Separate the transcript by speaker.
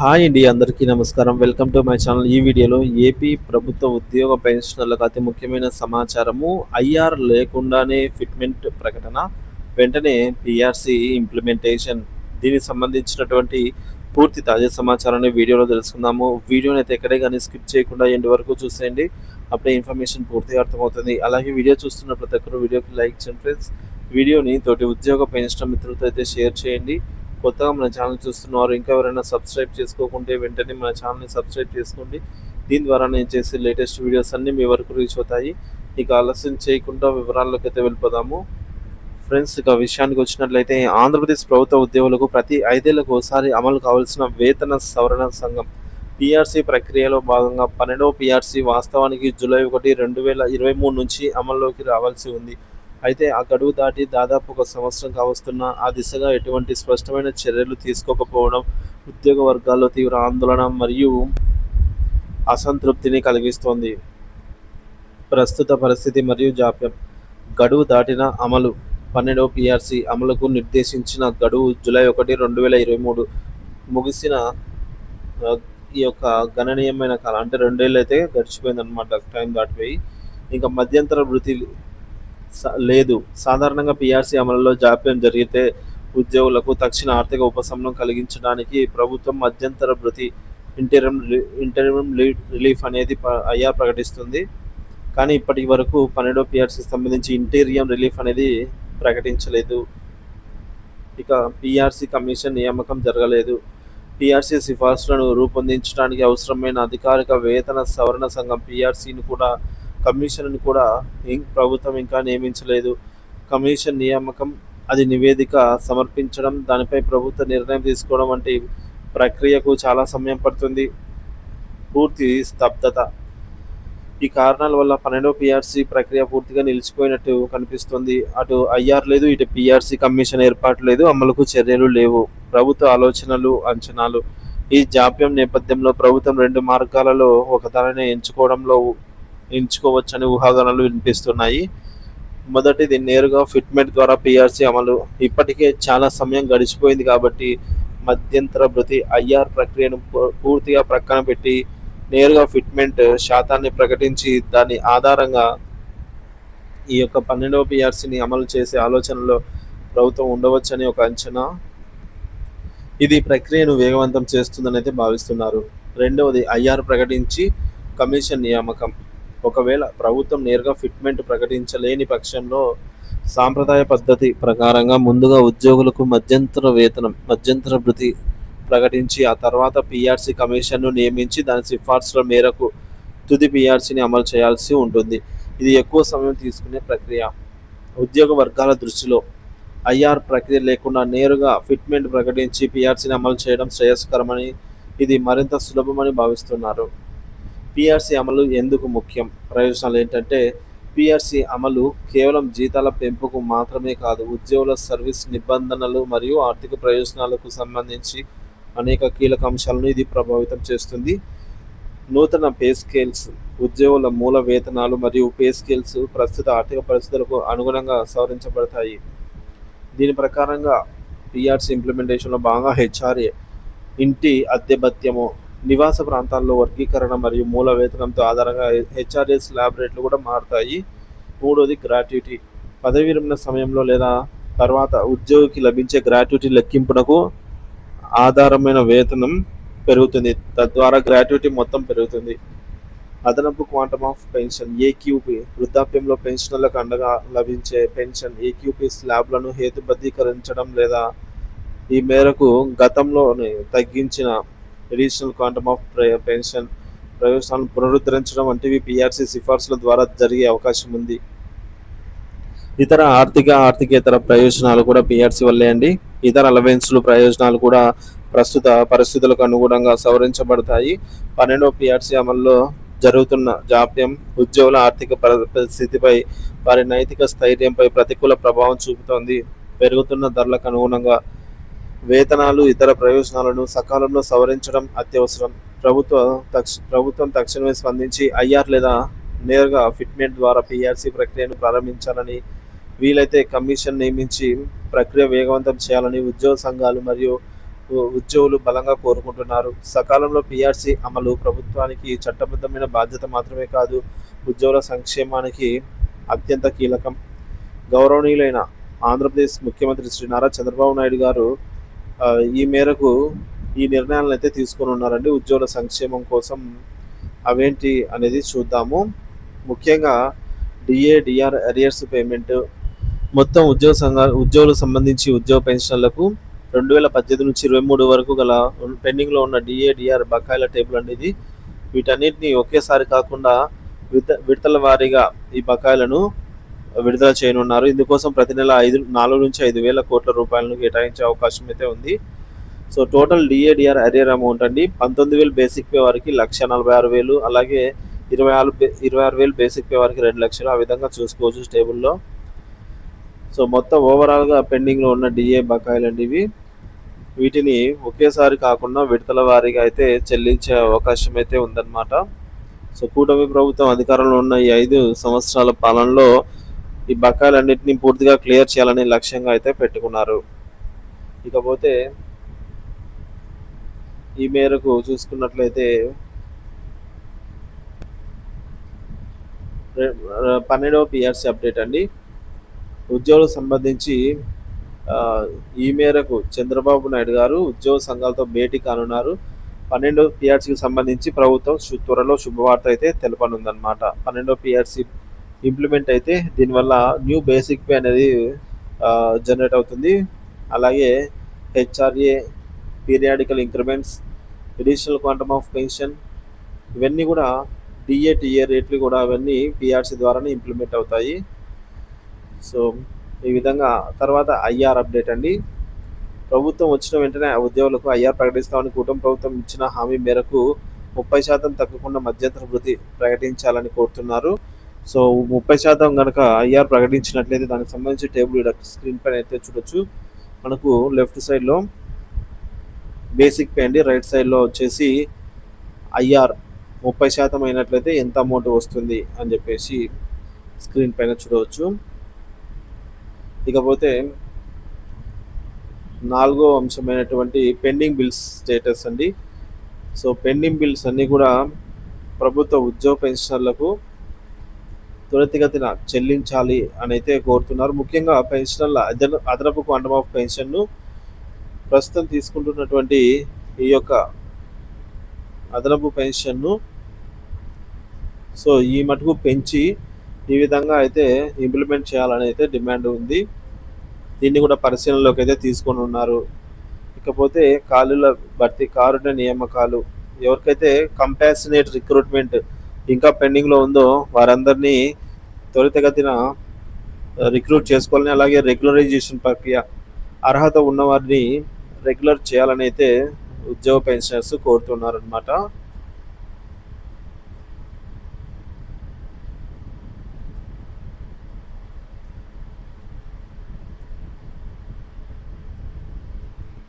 Speaker 1: Hi అండి, అందరికీ నమస్కారం. Welcome to my channel. ఈ వీడియోలో ఏపీ ప్రభుత్వ ఉద్యోగ పెన్షనర్లకు అతి ముఖ్యమైన సమాచారము. ఐఆర్ లేకుండానే ఫిట్మెంట్ ప్రకటన, వెంటనే పిఆర్సి ఇంప్లిమెంటేషన్. దీనికి సంబంధించినటువంటి పూర్తి తాజా సమాచారాన్ని వీడియోలో తెలుసుకుందాము. వీడియోని అయితే ఎక్కడే కానీ స్కిప్ చేయకుండా ఎండ్ వరకు చూసేయండి. అప్పుడే ఇన్ఫర్మేషన్ పూర్తిగా అర్థమవుతుంది. అలాగే వీడియో చూస్తున్న ప్రతి ఒక్కరు వీడియోకి లైక్ చేయండి ఫ్రెండ్స్. వీడియోని తోటి ఉద్యోగ పెన్షనర్ మిత్రులతో అయితే షేర్ చేయండి. కొత్తగా మన ఛానల్ చూస్తున్నవారు ఇంకా ఎవరైనా సబ్స్క్రైబ్ చేసుకోకుంటే వెంటనే మన ఛానల్ని సబ్స్క్రైబ్ చేసుకోండి. దీని ద్వారా నేను చేసే లేటెస్ట్ వీడియోస్ అన్నీ మీ వరకు రీచ్ అవుతాయి. ఇక ఆలస్యం చేయకుండా వివరాల్లోకి అయితే వెళ్ళిపోదాము. ఫ్రెండ్స్, ఇక విషయానికి వచ్చినట్లయితే ఆంధ్రప్రదేశ్ ప్రభుత్వ ఉద్యోగులకు ప్రతి 5 ఏళ్లకు ఒకసారి అమలు కావాల్సిన వేతన సవరణ సంఘం పిఆర్సీ ప్రక్రియలో భాగంగా 12వ పిఆర్సీ వాస్తవానికి జూలై 1, 2023 నుంచి అమల్లోకి రావాల్సి ఉంది. అయితే ఆ గడువు దాటి దాదాపు ఒక సంవత్సరం కావస్తున్నా ఆ దిశగా ఎటువంటి స్పష్టమైన చర్యలు తీసుకోకపోవడం ఉద్యోగ వర్గాల్లో తీవ్ర ఆందోళన మరియు అసంతృప్తిని కలిగిస్తోంది. ప్రస్తుత పరిస్థితి మరియు జాప్యం. గడువు దాటిన అమలు. 12వ పిఆర్సీ అమలుకు నిర్దేశించిన గడువు జూలై 1, 2023 ముగిసిన ఆ, ఈ యొక్క గణనీయమైన కాలం అంటే 2 ఏళ్ళు అయితే గడిచిపోయిందనమాట. టైం దాటిపోయి ఇంకా మధ్యంతర వృత్తి లేదు. సాధారణంగా పిఆర్సీ అమలులో జాప్యం జరిగితే ఉద్యోగులకు తక్షణ ఆర్థిక ఉపశమనం కలిగించడానికి ప్రభుత్వం మధ్యంతర భృతి ఇంటరిమ్ రిలీఫ్ అనేది ఐఆర్ ప్రకటిస్తుంది. కానీ ఇప్పటి వరకు 12వ పిఆర్సీకి సంబంధించి ఇంటీరియం రిలీఫ్ అనేది ప్రకటించలేదు. ఇక పిఆర్సీ కమిషన్ నియామకం జరగలేదు. పిఆర్సీ సిఫార్సులను రూపొందించడానికి అవసరమైన అధికారిక వేతన సవరణ సంఘం పిఆర్సీని కూడా కమిషన్ను కూడా ప్రభుత్వం ఇంకా నియమించలేదు. కమిషన్ నియామకం, అది నివేదిక సమర్పించడం, దానిపై ప్రభుత్వ నిర్ణయం తీసుకోవడం వంటి ప్రక్రియకు చాలా సమయం పడుతుంది. పూర్తి స్తబ్దత. ఈ కారణాల వల్ల 12వ పిఆర్సీ ప్రక్రియ పూర్తిగా నిలిచిపోయినట్టు కనిపిస్తుంది. అటు ఐఆర్ లేదు, ఇటు పిఆర్సీ కమిషన్ ఏర్పాటు లేదు, అమలుకు చర్యలు లేవు. ప్రభుత్వ ఆలోచనలు, అంచనాలు. ఈ జాప్యం నేపథ్యంలో ప్రభుత్వం 2 మార్గాలలో ఒకదానిని ఎంచుకోవచ్చని ఊహాగానాలు వినిపిస్తున్నాయి. మొదటిది నేరుగా ఫిట్మెంట్ ద్వారా పిఆర్సీ అమలు. ఇప్పటికే చాలా సమయం గడిచిపోయింది కాబట్టి మధ్యంతర భృతి ఐఆర్ ప్రక్రియను పూర్తిగా ప్రక్కన పెట్టి నేరుగా ఫిట్మెంట్ శాతాన్ని ప్రకటించి దాని ఆధారంగా ఈ యొక్క 12వ పిఆర్సీని అమలు చేసే ఆలోచనలో ప్రభుత్వం ఉండవచ్చని ఒక అంచనా. ఇది ప్రక్రియను వేగవంతం చేస్తుందని అయితే భావిస్తున్నారు. రెండవది ఐఆర్ ప్రకటించి కమిషన్ నియామకం. ఒకవేళ ప్రభుత్వం నేరుగా ఫిట్మెంట్ ప్రకటించలేని పక్షంలో సాంప్రదాయ పద్ధతి ప్రకారంగా ముందుగా ఉద్యోగులకు మధ్యంతర భృతి ప్రకటించి ఆ తర్వాత పిఆర్సీ కమిషన్ను నియమించి దాని సిఫార్సుల మేరకు తుది పిఆర్సీని అమలు చేయాల్సి ఉంటుంది. ఇది ఎక్కువ సమయం తీసుకునే ప్రక్రియ. ఉద్యోగ వర్గాల దృష్టిలో ఐఆర్ ప్రక్రియ లేకుండా నేరుగా ఫిట్మెంట్ ప్రకటించి పిఆర్సీని అమలు చేయడం శ్రేయస్కరమని, ఇది మరింత సులభమని భావిస్తున్నారు. పిఆర్సీ అమలు ఎందుకు ముఖ్యం? ప్రయోజనాలు ఏంటంటే, పిఆర్సీ అమలు కేవలం జీతాల పెంపుకు మాత్రమే కాదు, ఉద్యోగుల సర్వీస్ నిబంధనలు మరియు ఆర్థిక ప్రయోజనాలకు సంబంధించి అనేక కీలక అంశాలను ఇది ప్రభావితం చేస్తుంది. నూతన పే స్కేల్స్. ఉద్యోగుల మూల వేతనాలు మరియు పే స్కేల్స్ ప్రస్తుత ఆర్థిక పరిస్థితులకు అనుగుణంగా సవరించబడతాయి. దీని ప్రకారంగా పిఆర్సీ ఇంప్లిమెంటేషన్లో భాగంగా హెచ్ఆర్ఏ, ఇంటి అద్దె భత్యము, నివాస ప్రాంతాల్లో వర్గీకరణ మరియు మూల వేతనంతో ఆధారంగా హెచ్ఆర్ఏ స్లాబ్ రేట్లు కూడా మారుతాయి. మూడోది గ్రాట్యుటీ. పదవి విరమణ సమయంలో లేదా తర్వాత ఉద్యోగికి లభించే గ్రాట్యుటీ లెక్కింపునకు ఆధారమైన వేతనం పెరుగుతుంది. తద్వారా గ్రాట్యుటీ మొత్తం పెరుగుతుంది. అదనపు క్వాంటమ్ ఆఫ్ పెన్షన్ ఏక్యూపీ. వృద్ధాప్యంలో పెన్షనర్లకు అండగా లభించే పెన్షన్ ఏక్యూపీ స్లాబ్లను హేతుబద్ధీకరించడం లేదా ఈ మేరకు గతంలోనే తగ్గించిన ఎడిషనల్ క్వాంటమ్ ఆఫ్ పెన్షన్ ప్రయోజనాలను పునరుద్ధరించడం వంటివి పిఆర్సీ సిఫార్సుల ద్వారా జరిగే అవకాశం ఉంది. ఇతర ఆర్థికేతర ప్రయోజనాలు కూడా పిఆర్సీ వల్లే అండి. ఇతర అలవెన్స్లు, ప్రయోజనాలు కూడా ప్రస్తుత పరిస్థితులకు అనుగుణంగా సవరించబడతాయి. 12వ పిఆర్సీ అమల్లో జరుగుతున్న జాప్యం ఉద్యోగుల ఆర్థిక పరిస్థితిపై, వారి నైతిక స్థైర్యంపై ప్రతికూల ప్రభావం చూపుతోంది. పెరుగుతున్న ధరలకు అనుగుణంగా వేతనాలు, ఇతర ప్రయోజనాలను సకాలంలో సవరించడం అత్యవసరం. ప్రభుత్వం తక్షణమే స్పందించి ఐఆర్ లేదా నేరుగా ఫిట్మెంట్ ద్వారా పిఆర్సీ ప్రక్రియను ప్రారంభించాలని, వీలైతే కమిషన్ నియమించి ప్రక్రియ వేగవంతం చేయాలని ఉద్యోగ సంఘాలు మరియు ఉద్యోగులు బలంగా కోరుకుంటున్నారు. సకాలంలో పీఆర్సీ అమలు ప్రభుత్వానికి చట్టబద్ధమైన బాధ్యత మాత్రమే కాదు, ఉద్యోగుల సంక్షేమానికి అత్యంత కీలకం. గౌరవనీయులైన ఆంధ్రప్రదేశ్ ముఖ్యమంత్రి శ్రీ నారా చంద్రబాబు నాయుడు గారు ఆ, ఈ మేరకు ఈ నిర్ణయాలను అయితే తీసుకొని ఉన్నారండి ఉద్యోగుల సంక్షేమం కోసం. అవేంటి అనేది చూద్దాము. ముఖ్యంగా డిఏ డిఆర్ అరియర్స్ పేమెంట్ మొత్తం ఉద్యోగులకు సంబంధించి ఉద్యోగ పెన్షన్లకు 2018 నుంచి 23 వరకు గల పెండింగ్లో ఉన్న డిఏ డిఆర్ బకాయిల టేబుల్ అనేది వీటన్నిటిని ఒకేసారి కాకుండా విడతల వారీగా ఈ బకాయిలను విడుదల చేయనున్నారు. ఇందుకోసం ప్రతి నెల 4 నుంచి 5,000 కోట్ల రూపాయలను కేటాయించే అవకాశం అయితే ఉంది. So total DADR arrear amount అండి 19,000 బేసిక్ పే వారికి 1,46,000, అలాగే 26,000 బేసిక్ పే వారికి 2 లక్షలు. ఆ విధంగా చూసుకోవచ్చు టేబుల్లో. సో మొత్తం ఓవరాల్గా పెండింగ్లో ఉన్న డిఏ బకాయిలు అండి ఇవి. వీటిని ఒకేసారి కాకుండా విడతల వారీగా అయితే చెల్లించే అవకాశం అయితే ఉందన్నమాట. సో కూటమి ప్రభుత్వం అధికారంలో ఉన్న ఈ 5 సంవత్సరాల పాలనలో ఈ బకాయిలన్నింటినీ పూర్తిగా క్లియర్ చేయాలనే లక్ష్యంగా అయితే పెట్టుకున్నారు. ఇకపోతే ఈ మేరకు చూసుకున్నట్లయితే 12వ పిఆర్సీ అప్డేట్ అండి. ఉద్యోగులకు సంబంధించి ఈ మేరకు చంద్రబాబు నాయుడు గారు ఉద్యోగ సంఘాలతో భేటీ కానున్నారు. 12వ పిఆర్సీకి సంబంధించి ప్రభుత్వం త్వరలో శుభవార్త అయితే తెలపనుందన్నమాట. 12వ పిఆర్సీ ఇంప్లిమెంట్ అయితే దీనివల్ల న్యూ బేసిక్ పే అనేది జనరేట్ అవుతుంది. అలాగే HRA, periodical increments, additional quantum of pension, ఇవన్నీ కూడా డిఏ రేట్లు కూడా అవన్నీ పిఆర్సీ ద్వారానే ఇంప్లిమెంట్ అవుతాయి. సో ఈ విధంగా తర్వాత ఐఆర్ అప్డేట్ అండి. ప్రభుత్వం వచ్చిన వెంటనే ఉద్యోగులకు ఐఆర్ ప్రకటిస్తామని కూటమి ప్రభుత్వం ఇచ్చిన హామీ మేరకు 30% తగ్గకుండా మధ్యంతర వృత్తి ప్రకటించాలని కోరుతున్నారు. సో 30% కనుక ఐఆర్ ప్రకటించినట్లయితే దానికి సంబంధించి టేబుల్ స్క్రీన్ పైన అయితే చూడొచ్చు. మనకు లెఫ్ట్ సైడ్లో బేసిక్ పే అండి, రైట్ సైడ్లో వచ్చేసి ఐఆర్ 30% అయినట్లయితే ఎంత అమౌంట్ వస్తుంది అని చెప్పేసి స్క్రీన్ పైన చూడవచ్చు. ఇకపోతే 4వ అంశమైనటువంటి పెండింగ్ బిల్స్ స్టేటస్ అండి. సో పెండింగ్ బిల్స్ అన్నీ కూడా ప్రభుత్వ ఉద్యోగ పెన్షనర్లకు త్వరితగతిన చెల్లించాలి అని అయితే కోరుతున్నారు. ముఖ్యంగా పెన్షనర్ల అదనపు క్వాంటమ్ ఆఫ్ పెన్షన్ను ప్రస్తుతం తీసుకుంటున్నటువంటి ఈ యొక్క అదనపు పెన్షన్ను సో ఈ మటుకు పెంచి ఈ విధంగా అయితే ఇంప్లిమెంట్ చేయాలని అయితే డిమాండ్ ఉంది. దీన్ని కూడా పరిశీలనలోకి అయితే తీసుకొని ఉన్నారు. ఇకపోతే ఖాళీల భర్తీ, కారుణ్య నియామకాలు, ఎవరికైతే కంపాషనేట్ రిక్రూట్మెంట్ ఇంకా పెండింగ్లో ఉందో వారందరినీ త్వరితగతిన రిక్రూట్ చేసుకోవాలని, అలాగే రెగ్యులరైజేషన్ ప్రక్రియ అర్హత ఉన్నవారిని రెగ్యులర్ చేయాలని అయితే ఉద్యోగ పెన్షనర్స్ కోరుతున్నారు అనమాట.